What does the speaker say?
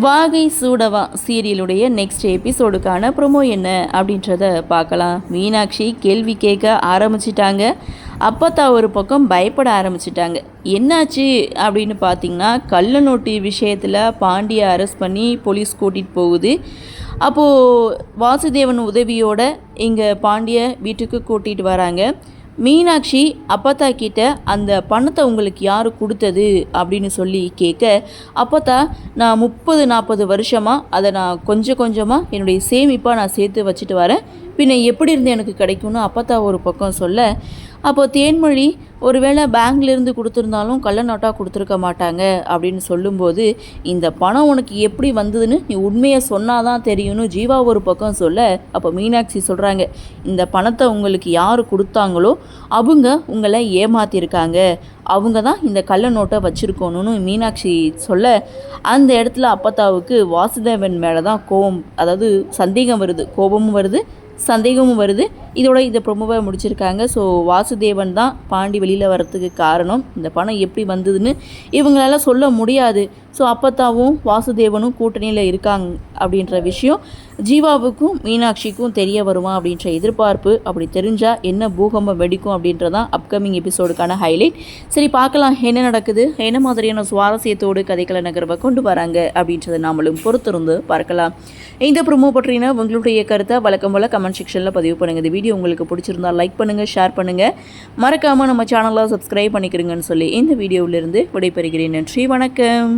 வாகை சூடவா சீரியலுடைய next எபிசோடுக்கான promo என்ன அப்படின்றத பார்க்கலாம். மீனாட்சி கேள்வி கேட்க ஆரம்பிச்சிட்டாங்க. அப்பத்தா ஒரு பக்கம் பயப்பட ஆரம்பிச்சிட்டாங்க. என்னாச்சு அப்படின்னு பார்த்தீங்கன்னா, கள்ள நோட்டு விஷயத்தில் பாண்டியை அரெஸ்ட் பண்ணி போலீஸ் கூட்டிகிட்டு போகுது. அப்போது வாசுதேவன் உதவியோட இங்கே பாண்டியை வீட்டுக்கு கூட்டிகிட்டு வராங்க. மீனாட்சி அப்பத்தா கிட்ட அந்த பணத்தை உங்களுக்கு யார் கொடுத்தது அப்படின்னு சொல்லி கேட்க, அப்பத்தா நான் 30-40 வருஷமாக அதை நான் கொஞ்சம் கொஞ்சமாக என்னுடைய சேமிப்பாக நான் சேர்த்து வச்சுட்டு வரேன், பின்ன எப்படி இருந்து எனக்கு கிடைக்கும்னு அப்பத்தா ஒரு பக்கம் சொல்ல, அப்போது தேன்மொழி ஒருவேளை பேங்க்லேருந்து கொடுத்துருந்தாலும் கள்ள நோட்டாக கொடுத்துருக்க மாட்டாங்க அப்படின்னு சொல்லும்போது, இந்த பணம் உனக்கு எப்படி வந்ததுன்னு நீ உண்மையை சொன்னாதான் தெரியும்னு ஜீவா ஒரு பக்கம் சொல்ல, அப்போ மீனாட்சி சொல்கிறாங்க, இந்த பணத்தை உங்களுக்கு யார் கொடுத்தாங்களோ அவங்க உங்களை ஏமாற்றிருக்காங்க, அவங்க தான் இந்த கள்ள நோட்டை வச்சுருக்கணும்னு மீனாட்சி சொல்ல, அந்த இடத்துல அப்பத்தாவுக்கு வாசுதேவன் மேலே தான் கோபம், அதாவது சந்தேகம் வருது, கோபமும் வருது, சந்தேகமும் வருது. இதோட இந்த ப்ரொமோவை முடிச்சிருக்காங்க. ஸோ வாசுதேவன் தான் பாண்டி வெளியில் வரத்துக்கு காரணம். இந்த பணம் எப்படி வந்ததுன்னு இவங்களால சொல்ல முடியாது. ஸோ அப்பத்தாவும் வாசுதேவனும் கூட்டணியில் இருக்காங்க அப்படின்ற விஷயம் ஜீவாவுக்கும் மீனாட்சிக்கும் தெரிய வருமா அப்படின்ற எதிர்பார்ப்பு. அப்படி தெரிஞ்சால் என்ன பூகம்பம் வெடிக்கும் அப்படின்றதான் அப்கமிங் எபிசோடுக்கான ஹைலைட். சரி, பார்க்கலாம் என்ன நடக்குது, என்ன மாதிரியான சுவாரஸ்யத்தோடு கதைக்கள நகர்வை கொண்டு வராங்க அப்படின்றத நாமளும் பொறுத்திருந்து பார்க்கலாம். இந்த ப்ரொமோ பற்றின உங்களுடைய கருத்தை வழக்கம் போல் கமெண்ட் செக்ஷனில் பதிவு பண்ணுங்கள். இந்த வீடியோ உங்களுக்கு பிடிச்சிருந்தால் லைக் பண்ணுங்கள், ஷேர் பண்ணுங்கள், மறக்காமல் நம்ம சேனலை சப்ஸ்கிரைப் பண்ணிக்கிறீங்கன்னு சொல்லி இந்த வீடியோவிலிருந்து விடைபெறுகிறேன். நன்றி, வணக்கம்.